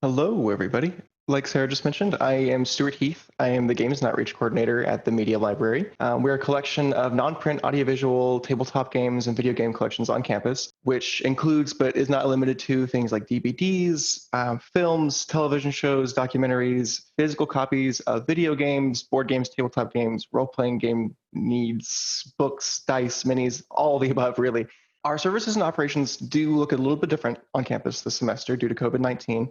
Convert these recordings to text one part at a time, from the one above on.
Hello, everybody. Like Sarah just mentioned, I am Stuart Heath. I am the Games Not Reach coordinator at the Media Library. We're a collection of non-print audiovisual tabletop games and video game collections on campus, which includes but is not limited to things like DVDs, films, television shows, documentaries, physical copies of video games, board games, tabletop games, role-playing game needs, books, dice, minis, all of the above, really. Our services and operations do look a little bit different on campus this semester due to COVID-19.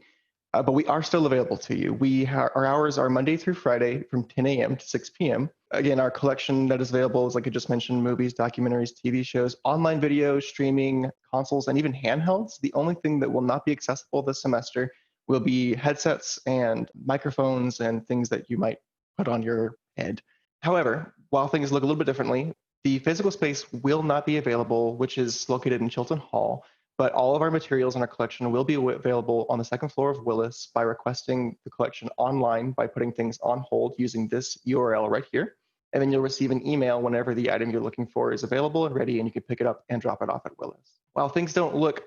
But we are still available to you. Our hours are Monday through Friday from 10 a.m. to 6 p.m. Again, our collection that is available is, like I just mentioned, movies, documentaries, TV shows, online video, streaming, consoles, and even handhelds. The only thing that will not be accessible this semester will be headsets and microphones and things that you might put on your head. However, while things look a little bit differently, the physical space will not be available, which is located in Chilton Hall, but all of our materials in our collection will be available on the second floor of Willis by requesting the collection online by putting things on hold using this URL right here. And then you'll receive an email whenever the item you're looking for is available and ready, and you can pick it up and drop it off at Willis. While things don't look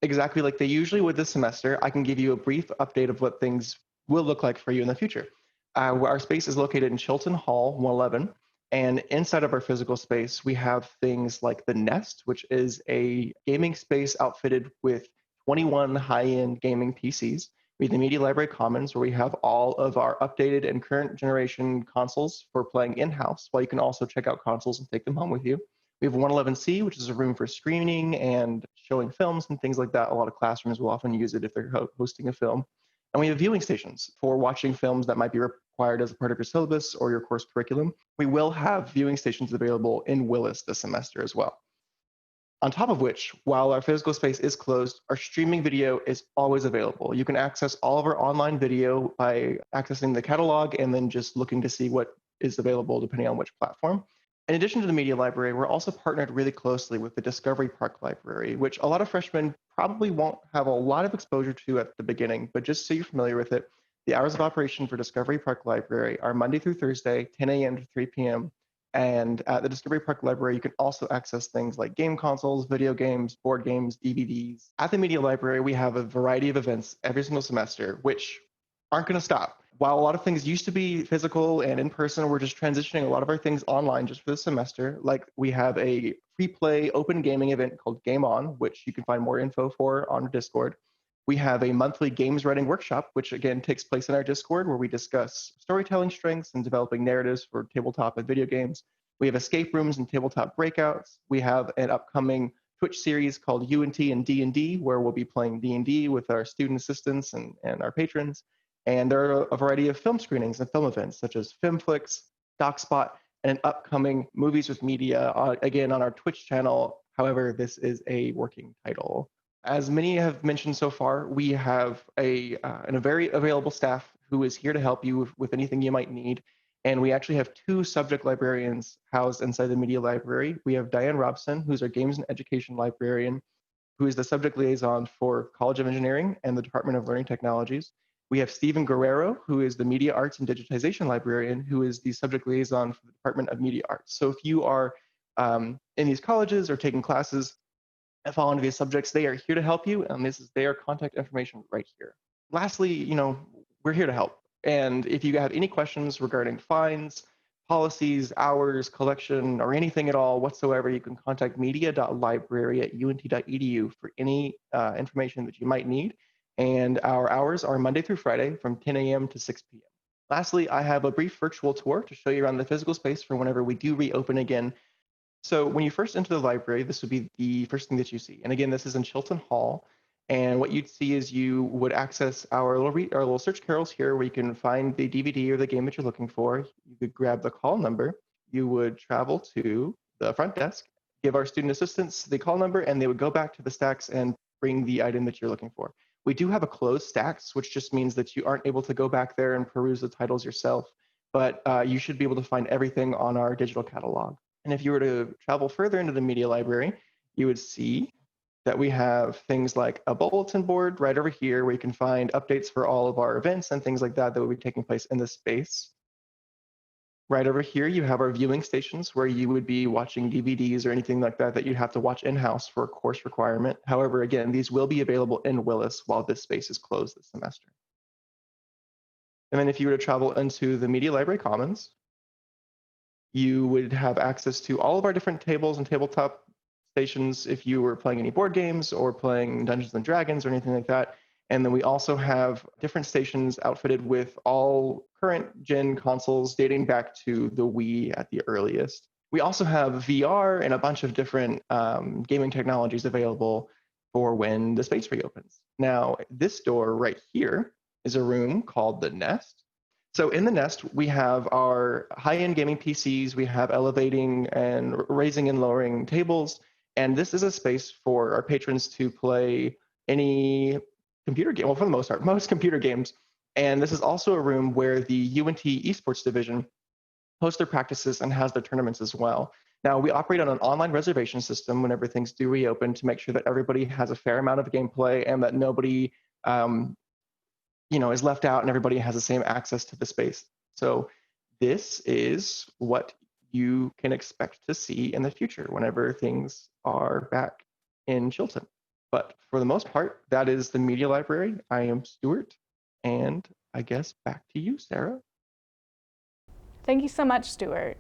exactly like they usually would this semester, I can give you a brief update of what things will look like for you in the future. Our space is located in Chilton Hall 111. And inside of our physical space, we have things like the Nest, which is a gaming space outfitted with 21 high-end gaming PCs. We have the Media Library Commons, where we have all of our updated and current generation consoles for playing in-house, while you can also check out consoles and take them home with you. We have 111C, which is a room for screening and showing films and things like that. A lot of classrooms will often use it if they're hosting a film. And we have viewing stations for watching films that might be required as a part of your syllabus or your course curriculum. We will have viewing stations available in Willis this semester as well. On top of which, while our physical space is closed, our streaming video is always available. You can access all of our online video by accessing the catalog and then just looking to see what is available depending on which platform. In addition to the Media Library, we're also partnered really closely with the Discovery Park Library, which a lot of freshmen probably won't have a lot of exposure to at the beginning, but just so you're familiar with it, the hours of operation for Discovery Park Library are Monday through Thursday, 10 a.m. to 3 p.m. And at the Discovery Park Library, you can also access things like game consoles, video games, board games, DVDs. At the Media Library, we have a variety of events every single semester, which aren't going to stop. While a lot of things used to be physical and in person, we're just transitioning a lot of our things online just for this semester. Like we have a free play open gaming event called Game On, which you can find more info for on Discord. We have a monthly games writing workshop, which again takes place in our Discord, where we discuss storytelling strengths and developing narratives for tabletop and video games. We have escape rooms and tabletop breakouts. We have an upcoming Twitch series called UNT and D&D, where we'll be playing D&D with our student assistants and our patrons. And there are a variety of film screenings and film events, such as FilmFlix, DocSpot, and an upcoming Movies with Media, again on our Twitch channel. However, this is a working title. As many have mentioned so far, we have a very available staff who is here to help you with anything you might need. And we actually have two subject librarians housed inside the Media Library. We have Diane Robson, who's our Games and Education librarian, who is the subject liaison for College of Engineering and the Department of Learning Technologies. We have Stephen Guerrero, who is the Media Arts and Digitization librarian, who is the subject liaison for the Department of Media Arts. So if you are in these colleges or taking classes that fall into these subjects, they are here to help you, and this is their contact information right here. Lastly, we're here to help. And if you have any questions regarding fines, policies, hours, collection, or anything at all whatsoever, you can contact media.library@unt.edu for any information that you might need. And our hours are Monday through Friday from 10 a.m. to 6 p.m. Lastly, I have a brief virtual tour to show you around the physical space for whenever we do reopen again. So when you first enter the library, this would be the first thing that you see. And again, this is in Chilton Hall. And what you'd see is you would access our little search carols here, where you can find the DVD or the game that you're looking for. You could grab the call number. You would travel to the front desk, give our student assistants the call number, and they would go back to the stacks and bring the item that you're looking for. We do have a closed stacks, which just means that you aren't able to go back there and peruse the titles yourself, but you should be able to find everything on our digital catalog. And if you were to travel further into the media library, you would see that we have things like a bulletin board right over here, where you can find updates for all of our events and things like that that will be taking place in this space. Right over here, you have our viewing stations, where you would be watching DVDs or anything like that that you'd have to watch in-house for a course requirement. However, again, these will be available in Willis while this space is closed this semester. And then if you were to travel into the Media Library Commons, you would have access to all of our different tables and tabletop stations if you were playing any board games or playing Dungeons and Dragons or anything like that. And then we also have different stations outfitted with all current gen consoles dating back to the Wii at the earliest. We also have VR and a bunch of different gaming technologies available for when the space reopens. Now, this door right here is a room called the Nest. So in the Nest, we have our high-end gaming PCs, we have elevating and raising and lowering tables, and this is a space for our patrons to play any computer game, well, for the most part, most computer games. And this is also a room where the UNT esports division hosts their practices and has their tournaments as well. Now, we operate on an online reservation system whenever things do reopen to make sure that everybody has a fair amount of gameplay and that nobody is left out and everybody has the same access to the space. So this is what you can expect to see in the future whenever things are back in Chilton. But for the most part, that is the Media Library. I am Stuart, and I guess back to you, Sarah. Thank you so much, Stuart.